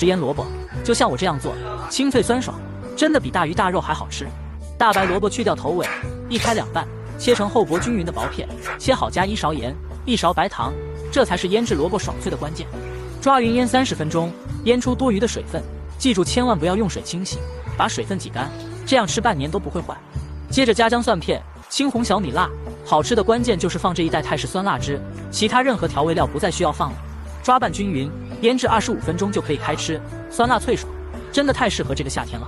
腌萝卜，就像我这样做，清脆酸爽，真的比大鱼大肉还好吃。大白萝卜去掉头尾，一开两半，切成厚薄均匀的薄片，切好加1勺盐，1勺白糖，这才是腌制萝卜爽脆的关键。抓匀腌30分钟，腌出多余的水分，记住千万不要用水清洗，把水分挤干，这样吃半年都不会坏。接着加姜蒜片、青红小米辣，好吃的关键就是放这一袋泰式酸辣汁，其他任何调味料不再需要放了。抓拌均匀，腌制25分钟就可以开吃，酸辣脆爽，真的太适合这个夏天了。